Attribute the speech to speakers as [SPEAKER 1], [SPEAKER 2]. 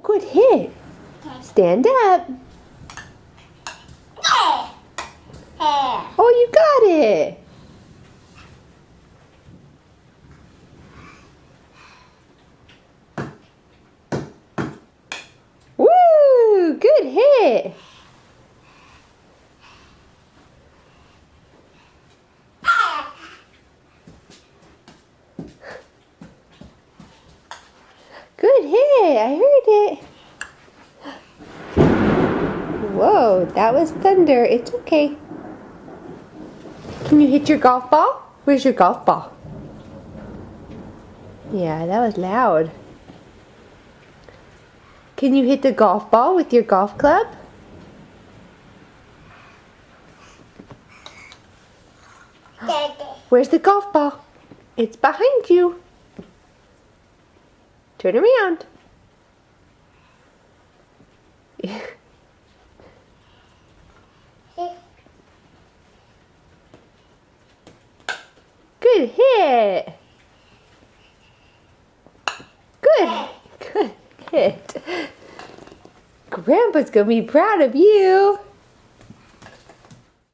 [SPEAKER 1] good hit. Stand up. Oh, you got it. Woo! Good hit. Good hit. I heard it. Whoa, that was thunder. It's okay. Can you hit your golf ball? Where's your golf ball? Yeah, that was loud. Can you hit the golf ball with your golf club? Where's the golf ball? It's behind you. Turn around. Good hit. Good hit. Grandpa's gonna be proud of you.